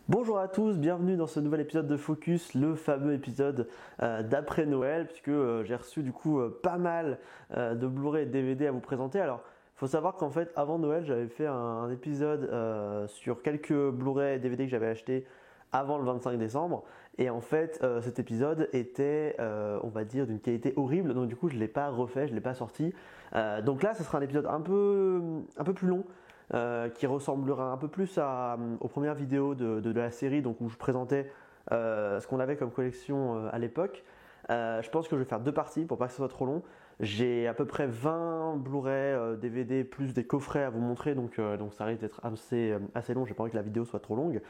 Bonjour à tous, bienvenue dans ce nouvel épisode de Focus, le fameux épisode d'après Noël, puisque j'ai reçu du coup pas mal de Blu-ray et de DVD à vous présenter. Alors, il faut savoir qu'en fait, avant Noël, j'avais fait un épisode sur quelques Blu-ray et DVD que j'avais achetés avant le 25 décembre, et en fait, cet épisode était, on va dire, d'une qualité horrible, donc du coup, je ne l'ai pas refait, je ne l'ai pas sorti. Donc là, ce sera un épisode un peu plus long. Qui ressemblera un peu plus aux premières vidéos de la série, donc où je présentais ce qu'on avait comme collection à l'époque. Je pense que je vais faire deux parties pour pas que ce soit trop long. J'ai à peu près 20 Blu-ray, DVD plus des coffrets à vous montrer, donc ça risque d'être assez long. J'ai pas envie que la vidéo soit trop longue.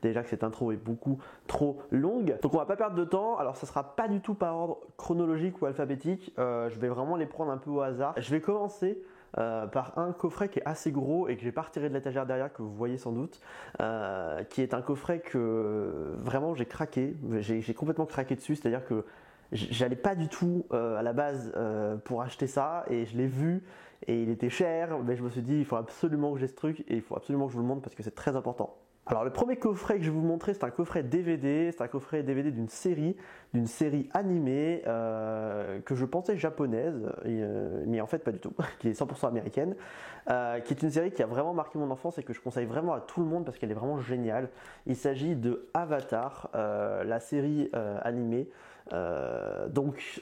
Déjà que cette intro est beaucoup trop longue. Donc on va pas perdre de temps. Alors ça sera pas du tout par ordre chronologique ou alphabétique. Je vais vraiment les prendre un peu au hasard. Je vais commencer par un coffret qui est assez gros et que j'ai pas retiré de l'étagère derrière, que vous voyez sans doute, qui est un coffret que vraiment j'ai craqué, j'ai complètement craqué dessus, c'est-à-dire que j'allais pas du tout à la base pour acheter ça, et je l'ai vu et il était cher, mais je me suis dit il faut absolument que j'ai ce truc et il faut absolument que je vous le montre parce que c'est très important. Alors le premier coffret que je vais vous montrer, c'est un coffret DVD, c'est un coffret DVD d'une série animée que je pensais japonaise, mais en fait pas du tout, qui est 100% américaine, qui est une série qui a vraiment marqué mon enfance et que je conseille vraiment à tout le monde parce qu'elle est vraiment géniale. Il s'agit de Avatar, la série animée. Donc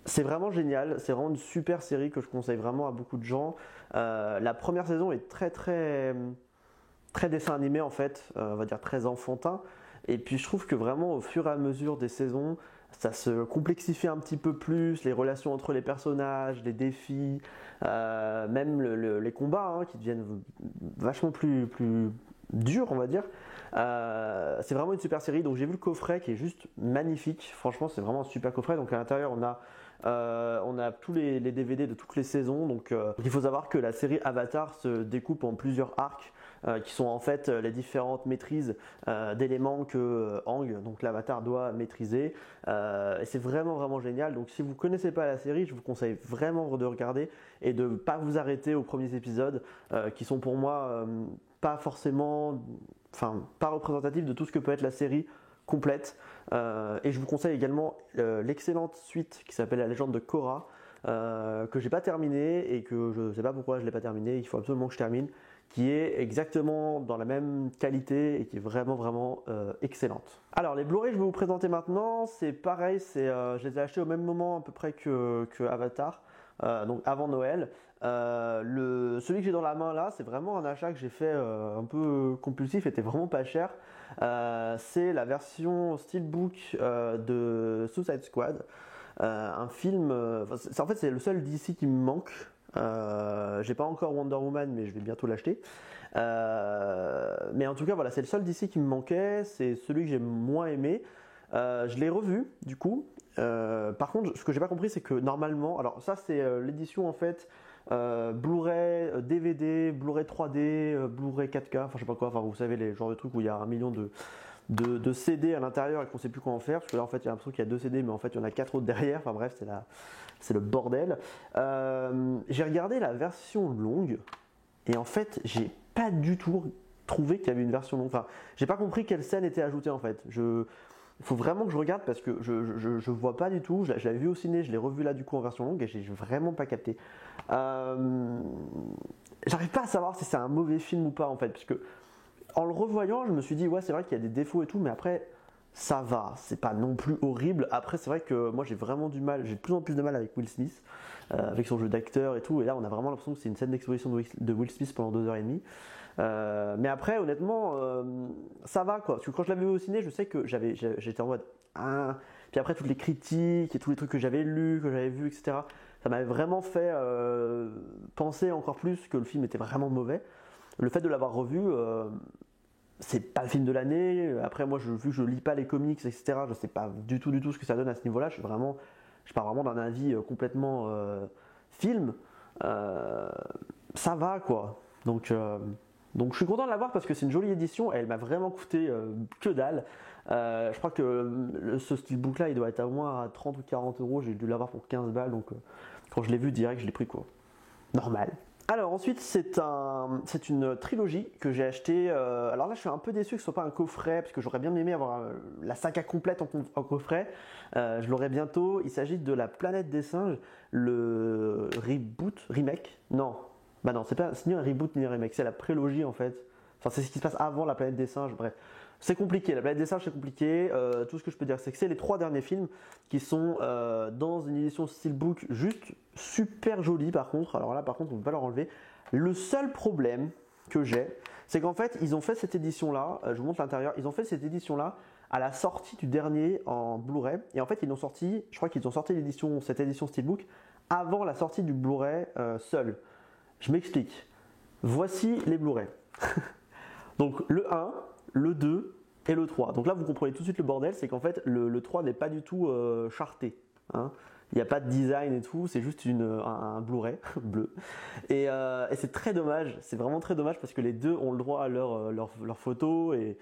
c'est vraiment génial, c'est vraiment une super série que je conseille vraiment à beaucoup de gens. La première saison est très dessin animé en fait, on va dire très enfantin. Et puis je trouve que vraiment au fur et à mesure des saisons, ça se complexifie un petit peu plus, les relations entre les personnages, les défis, même les combats qui deviennent vachement plus durs, on va dire. C'est vraiment une super série. Donc j'ai vu le coffret qui est juste magnifique. Franchement, c'est vraiment un super coffret. Donc à l'intérieur, on a tous les DVD de toutes les saisons. Donc il faut savoir que la série Avatar se découpe en plusieurs arcs. Qui sont en fait les différentes maîtrises d'éléments que Aang, donc l'avatar, doit maîtriser. Et c'est vraiment génial. Donc si vous ne connaissez pas la série, je vous conseille vraiment de regarder et de ne pas vous arrêter aux premiers épisodes qui sont pour moi pas forcément, pas représentatifs de tout ce que peut être la série complète. Et je vous conseille également l'excellente suite qui s'appelle La Légende de Korra, que j'ai pas terminé et que je sais pas pourquoi je l'ai pas terminé. Il faut absolument que je termine, qui est exactement dans la même qualité et qui est vraiment excellente. Alors les Blu-ray que je vais vous présenter maintenant, c'est pareil, je les ai achetés au même moment à peu près que Avatar. Donc avant Noël. Celui que j'ai dans la main là, c'est vraiment un achat que j'ai fait un peu compulsif, était vraiment pas cher. C'est la version Steelbook de Suicide Squad. Un film, en fait c'est le seul DC qui me manque. J'ai pas encore Wonder Woman, mais je vais bientôt l'acheter. Mais en tout cas voilà, c'est le seul DC qui me manquait, c'est celui que j'ai moins aimé. Je l'ai revu du coup. Par contre, ce que j'ai pas compris, c'est que normalement, alors ça c'est l'édition en fait Blu-ray, DVD, Blu-ray 3D, Blu-ray 4K, enfin je sais pas quoi, enfin vous savez les genres de trucs où il y a 1 million de CD à l'intérieur et qu'on sait plus quoi en faire, parce que là en fait il y a l'impression qu'il y a 2 CD, mais en fait il y en a 4 autres derrière, enfin bref, c'est le bordel. J'ai regardé la version longue et en fait j'ai pas du tout trouvé qu'il y avait une version longue, enfin j'ai pas compris quelle scène était ajoutée en fait. Il faut vraiment que je regarde parce que je vois pas du tout. Je l'avais vu au ciné, je l'ai revu là du coup en version longue et j'ai vraiment pas capté. J'arrive pas à savoir si c'est un mauvais film ou pas en fait, parce que en le revoyant, je me suis dit ouais c'est vrai qu'il y a des défauts et tout, mais après ça va, c'est pas non plus horrible. Après c'est vrai que moi j'ai vraiment du mal, j'ai de plus en plus de mal avec Will Smith, avec son jeu d'acteur et tout, et là on a vraiment l'impression que c'est une scène d'exposition de Will Smith pendant 2h30. Mais après honnêtement ça va quoi, parce que quand je l'avais vu au ciné je sais que j'étais en mode puis après toutes les critiques et tous les trucs que j'avais lus, que j'avais vus, etc. Ça m'avait vraiment fait penser encore plus que le film était vraiment mauvais. Le fait de l'avoir revu, c'est pas le film de l'année. Après moi vu que je lis pas les comics, etc., je sais pas du tout ce que ça donne à ce niveau là. Je pars vraiment d'un avis complètement film. Ça va quoi, donc je suis content de l'avoir parce que c'est une jolie édition et elle m'a vraiment coûté que dalle. Je crois que ce steelbook là il doit être à moins à 30 ou 40 euros. J'ai dû l'avoir pour 15 balles, donc quand je l'ai vu direct je l'ai pris quoi, normal. Alors ensuite c'est une trilogie que j'ai acheté. Alors là je suis un peu déçu que ce soit pas un coffret parce que j'aurais bien aimé avoir la saga complète en coffret. Je l'aurai bientôt. Il s'agit de La Planète des Singes, le remake. Non, bah non c'est ni un reboot ni un remake, c'est la prélogie en fait. Enfin c'est ce qui se passe avant La Planète des Singes. Bref, c'est compliqué. La Planète des Singes c'est compliqué. Tout ce que je peux dire c'est que c'est les 3 derniers films qui sont dans une édition steelbook juste super jolie par contre. Alors là par contre on ne peut pas leur enlever. Le seul problème que j'ai, c'est qu'en fait ils ont fait cette édition là, je vous montre l'intérieur, ils ont fait cette édition là à la sortie du dernier en Blu-ray. Et en fait ils ont sorti, je crois qu'ils ont sorti cette édition steelbook avant la sortie du Blu-ray seul. Je m'explique. Voici les Blu-ray. Donc le 1, le 2 et le 3. Donc là vous comprenez tout de suite le bordel, c'est qu'en fait le 3 n'est pas du tout charté. Hein. Il n'y a pas de design et tout, c'est juste un Blu-ray bleu. Et c'est très dommage, c'est vraiment très dommage parce que les deux ont le droit à leur photo et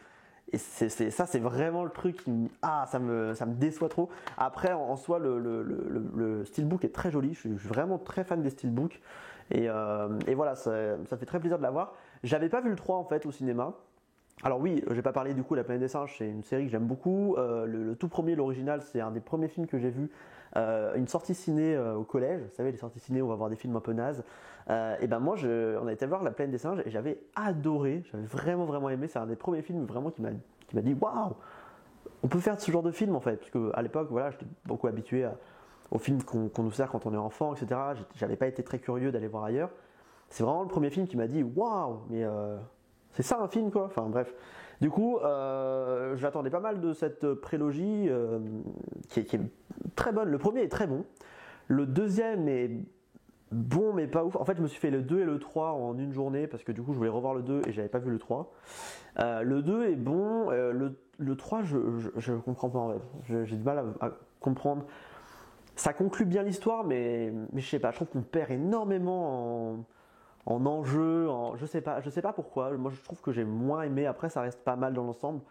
ça c'est vraiment le truc qui ça me déçoit trop. Après en soi le steelbook est très joli, je suis vraiment très fan des steelbooks et voilà ça fait très plaisir de l'avoir. J'avais pas vu le 3 en fait au cinéma. Alors oui, j'ai pas parlé du coup de La Planète des Singes, c'est une série que j'aime beaucoup. Le tout premier, l'original, c'est un des premiers films que j'ai vu. Une sortie ciné au collège, vous savez les sorties ciné où on va voir des films un peu nazes. Et ben moi, on a été voir La Planète des Singes et j'avais adoré, j'avais vraiment aimé. C'est un des premiers films vraiment qui m'a dit waouh, on peut faire ce genre de film en fait, parce qu'à l'époque voilà, j'étais beaucoup habitué aux films qu'on nous sert quand on est enfant, etc. J'avais pas été très curieux d'aller voir ailleurs. C'est vraiment le premier film qui m'a dit waouh, mais c'est ça un film quoi. Enfin bref. Du coup, j'attendais pas mal de cette prélogie qui est très bonne. Le premier est très bon. Le deuxième est bon mais pas ouf. En fait, je me suis fait le 2 et le 3 en une journée parce que du coup, je voulais revoir le 2 et j'avais pas vu le 3. Le 2 est bon. Le 3, je comprends pas en fait. J'ai du mal à comprendre. Ça conclut bien l'histoire, mais je sais pas. Je trouve qu'on perd énormément en enjeu, je sais pas pourquoi. Moi, je trouve que j'ai moins aimé. Après, ça reste pas mal dans l'ensemble,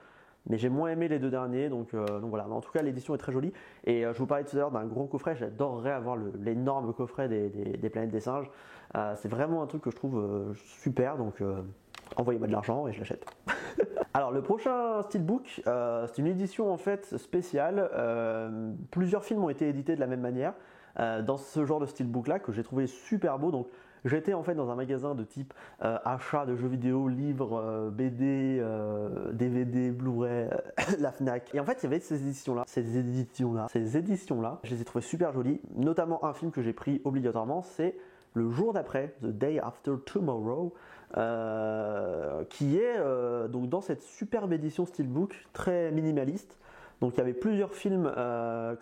mais j'ai moins aimé les deux derniers. Donc voilà. Mais en tout cas, l'édition est très jolie. Et je vous parlais tout à l'heure d'un gros coffret. J'adorerais avoir l'énorme coffret des Planètes des Singes. C'est vraiment un truc que je trouve super. Donc envoyez-moi de l'argent et je l'achète. Alors le prochain steelbook, c'est une édition en fait spéciale. Plusieurs films ont été édités de la même manière dans ce genre de steelbook là que j'ai trouvé super beau. Donc j'étais en fait dans un magasin de type achat de jeux vidéo, livres, BD, DVD, Blu-ray, la Fnac. Et en fait il y avait ces éditions là, je les ai trouvées super jolies. Notamment un film que j'ai pris obligatoirement, c'est Le Jour d'après, The Day After Tomorrow. Qui est donc dans cette superbe édition steelbook très minimaliste. Donc il y avait plusieurs films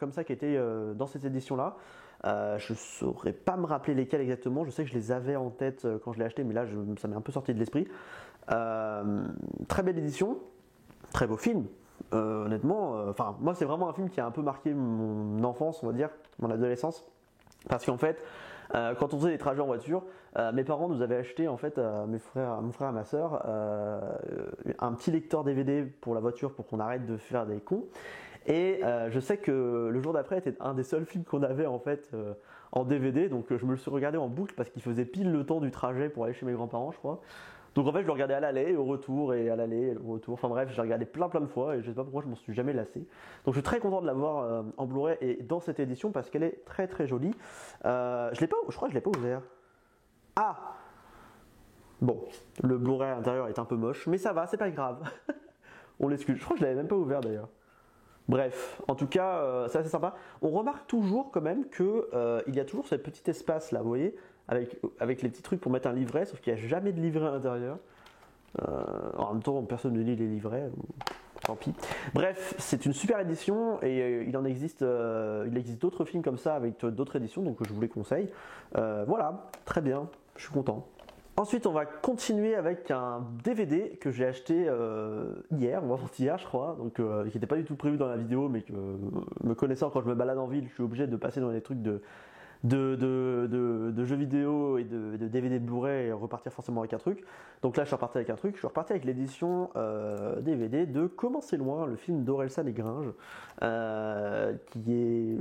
comme ça qui étaient dans cette édition là. Je ne saurais pas me rappeler lesquels exactement, je sais que je les avais en tête quand je l'ai acheté, mais là ça m'est un peu sorti de l'esprit. Très belle édition, très beau film. Honnêtement, moi c'est vraiment un film qui a un peu marqué mon enfance, on va dire, mon adolescence, parce qu'en fait quand on faisait des trajets en voiture, mes parents nous avaient acheté en fait mon frère et ma soeur un petit lecteur DVD pour la voiture pour qu'on arrête de faire des cons. Et je sais que Le Jour d'après était un des seuls films qu'on avait en fait en DVD, donc je me le suis regardé en boucle parce qu'il faisait pile le temps du trajet pour aller chez mes grands-parents, je crois. Donc en fait je le regardais à l'aller et au retour et à l'aller et au retour. Enfin bref, j'ai regardé plein de fois et je sais pas pourquoi je m'en suis jamais lassé. Donc je suis très content de l'avoir en Blu-ray et dans cette édition parce qu'elle est très jolie. Je crois que je l'ai pas ouvert. Ah, bon, le Blu-ray à l'intérieur est un peu moche, mais ça va, c'est pas grave. On l'excuse. Je crois que je l'avais même pas ouvert d'ailleurs. Bref, en tout cas, c'est assez sympa. On remarque toujours quand même que il y a toujours ce petit espace là, vous voyez, avec les petits trucs pour mettre un livret, sauf qu'il n'y a jamais de livret à l'intérieur. En même temps, personne ne lit les livrets, tant pis. Bref, c'est une super édition et il existe d'autres films comme ça avec d'autres éditions, donc je vous les conseille. Voilà, très bien, je suis content. Ensuite, on va continuer avec un DVD que j'ai acheté hier ou avant-hier, je crois, donc qui n'était pas du tout prévu dans la vidéo, mais que me connaissant quand je me balade en ville, je suis obligé de passer dans les trucs de jeux vidéo et de DVD de Blu-ray et repartir forcément avec un truc. Donc là, je suis reparti avec un truc. Je suis reparti avec l'édition DVD de Comment c'est loin, le film d'Orelsan et Gringe, qui est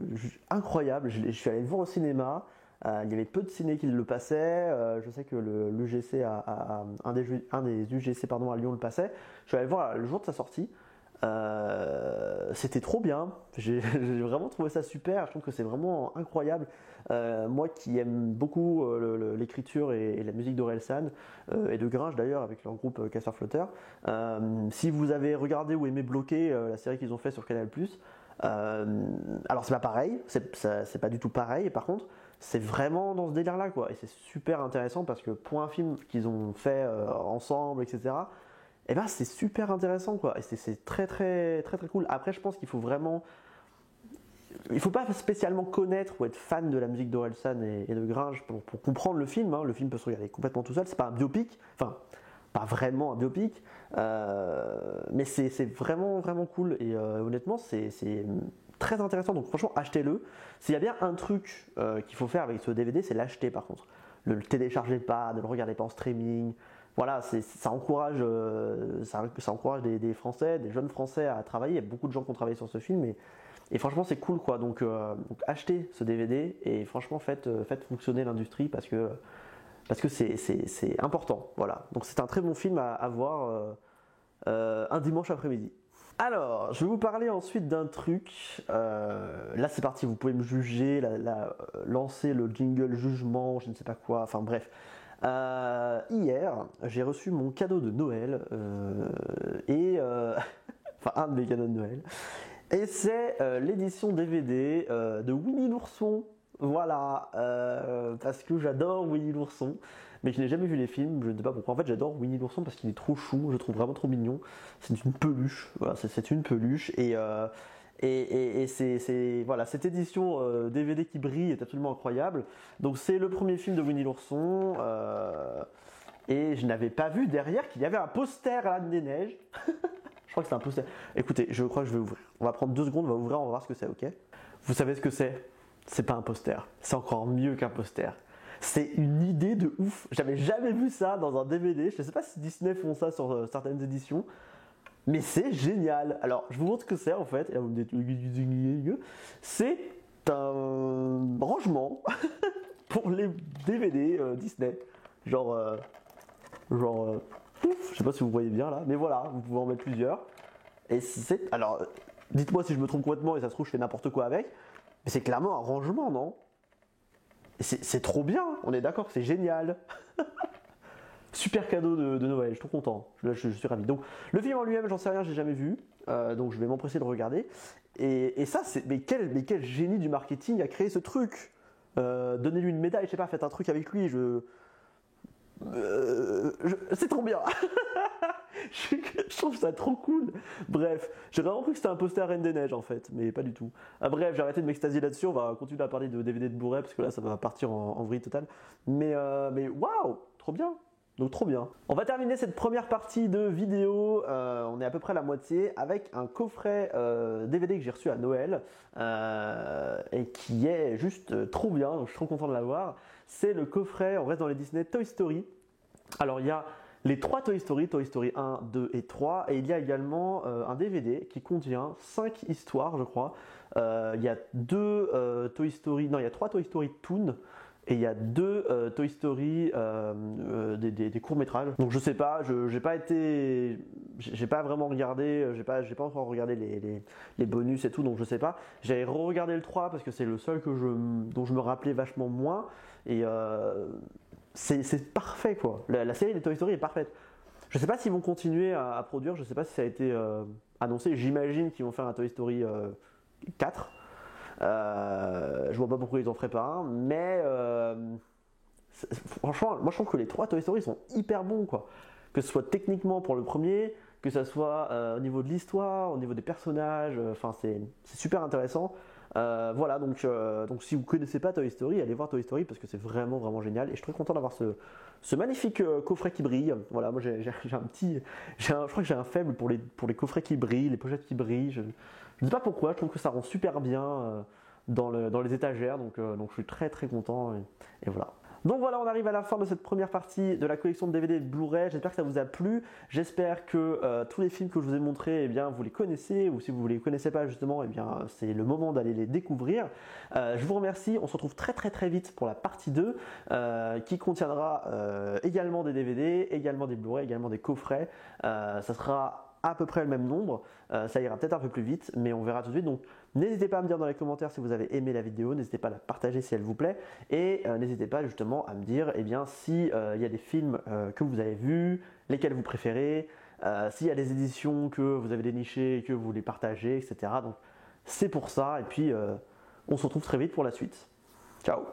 incroyable. Je suis allé le voir au cinéma. Il y avait peu de ciné qui le passaient. Je sais que l'UGC, un des UGC pardon, à Lyon le passait. Je suis allé le voir le jour de sa sortie. C'était trop bien, j'ai vraiment trouvé ça super, je trouve que c'est vraiment incroyable. Moi qui aime beaucoup l'écriture et la musique d'Orelsan et de Gringe d'ailleurs avec leur groupe Casseur Flotteur, si vous avez regardé ou aimé Bloqué, la série qu'ils ont fait sur Canal+, alors c'est pas pareil, c'est pas du tout pareil, par contre c'est vraiment dans ce délire là quoi, et c'est super intéressant parce que pour un film qu'ils ont fait ensemble, etc., et ben c'est super intéressant quoi, et c'est très très très très cool. Après je pense qu'il faut vraiment, il faut pas spécialement connaître ou être fan de la musique d'Orelsan et de Gringe pour comprendre le film, hein. Le film peut se regarder complètement tout seul, c'est pas un biopic, enfin pas vraiment un biopic, mais c'est vraiment vraiment cool, et honnêtement c'est très intéressant, donc franchement achetez-le. S'il y a bien un truc qu'il faut faire avec ce DVD, c'est l'acheter par contre. Le téléchargez pas, ne le regardez pas en streaming. Voilà, ça encourage, ça encourage des Français, des jeunes Français à travailler. Il y a beaucoup de gens qui ont travaillé sur ce film, et franchement c'est cool quoi. Donc achetez ce DVD et franchement faites fonctionner l'industrie parce que c'est important. Voilà, donc c'est un très bon film à voir un dimanche après-midi. Alors, je vais vous parler ensuite d'un truc. Là, c'est parti, vous pouvez me juger, lancer le jingle jugement, je ne sais pas quoi, enfin bref. Hier, j'ai reçu mon cadeau de Noël, enfin un de mes cadeaux de Noël, et c'est l'édition DVD de Winnie l'ourson. Voilà, parce que j'adore Winnie l'ourson, mais je n'ai jamais vu les films, je ne sais pas pourquoi. En fait, j'adore Winnie l'ourson parce qu'il est trop chou, je le trouve vraiment trop mignon. C'est une peluche, voilà, c'est une peluche, et voilà, cette édition DVD qui brille est absolument incroyable. Donc c'est le premier film de Winnie l'ourson, et je n'avais pas vu derrière qu'il y avait un poster à l'Âne des Neiges. Je crois que c'est un poster. Écoutez, je crois que je vais ouvrir. On va prendre 2 secondes, on va ouvrir, on va voir ce que c'est, ok? Vous savez ce que c'est? C'est pas un poster, c'est encore mieux qu'un poster. C'est une idée de ouf. J'avais jamais vu ça dans un DVD. Je ne sais pas si Disney font ça sur certaines éditions, mais c'est génial. Alors, je vous montre ce que c'est en fait. Et là, vous me dites, c'est un rangement pour les DVD Disney. Genre, je sais pas si vous voyez bien là, mais voilà, vous pouvez en mettre plusieurs. Et alors, dites-moi si je me trompe complètement et ça se trouve je fais n'importe quoi avec, mais c'est clairement un rangement, non? C'est trop bien, on est d'accord, c'est génial. Super cadeau de Noël, je suis trop content. Là, je suis ravi. Donc, le film en lui-même, j'en sais rien, j'ai jamais vu. Donc, je vais m'empresser de regarder. Et ça, mais quel génie du marketing a créé ce truc. Donnez-lui une médaille, je sais pas, faites un truc avec lui. C'est trop bien. Je trouve ça trop cool. Bref, j'ai vraiment cru que c'était un poster Reine des Neiges en fait, mais pas du tout. Bref, j'ai arrêté de m'extasier là-dessus. On va continuer à parler de DVD de Blu-ray parce que là, ça va partir en vrille totale. Mais waouh, trop bien. Donc trop bien. On va terminer cette première partie de vidéo, on est à peu près à la moitié, avec un coffret DVD que j'ai reçu à Noël et qui est juste trop bien, donc je suis trop content de l'avoir. C'est le coffret, on reste dans les Disney, Toy Story. Alors il y a les 3 Toy Story, Toy Story 1, 2 et 3, et il y a également un DVD qui contient 5 histoires je crois. Il y a 2 Toy Story, non il y a 3 Toy Story Toon, et il y a 2 Toy Story, des courts-métrages. Donc je sais pas, j'ai pas vraiment regardé, j'ai pas encore regardé les bonus et tout, donc je sais pas. J'avais re-regardé le 3 parce que c'est le seul dont je me rappelais vachement moins, et c'est parfait quoi. La série des Toy Story est parfaite. Je sais pas s'ils vont continuer à produire, je sais pas si ça a été annoncé, j'imagine qu'ils vont faire un Toy Story 4. Je vois pas pourquoi ils en feraient pas un, mais franchement, moi je trouve que les 3 Toy Story sont hyper bons quoi. Que ce soit techniquement pour le premier, que ce soit au niveau de l'histoire, au niveau des personnages, enfin c'est super intéressant. Voilà, donc si vous connaissez pas Toy Story, allez voir Toy Story parce que c'est vraiment vraiment génial et je suis très content d'avoir ce magnifique coffret qui brille. Voilà, moi je crois que j'ai un faible pour les coffrets qui brillent, les pochettes qui brillent. Je ne sais pas pourquoi, je trouve que ça rend super bien dans les étagères, donc je suis très très content et voilà. Donc voilà, on arrive à la fin de cette première partie de la collection de DVD et de Blu-ray. J'espère que ça vous a plu. J'espère que tous les films que je vous ai montrés, eh bien, vous les connaissez, ou si vous ne les connaissez pas justement, eh bien, c'est le moment d'aller les découvrir. Je vous remercie. On se retrouve très vite pour la partie 2 qui contiendra également des DVD, également des Blu-ray, également des coffrets. Ça sera à peu près le même nombre, ça ira peut-être un peu plus vite, mais on verra tout de suite. Donc n'hésitez pas à me dire dans les commentaires si vous avez aimé la vidéo, n'hésitez pas à la partager si elle vous plaît, et n'hésitez pas justement à me dire eh bien, si il y a des films que vous avez vus, lesquels vous préférez, s'il y a des éditions que vous avez dénichées et que vous voulez partager, etc. Donc c'est pour ça, et puis on se retrouve très vite pour la suite. Ciao!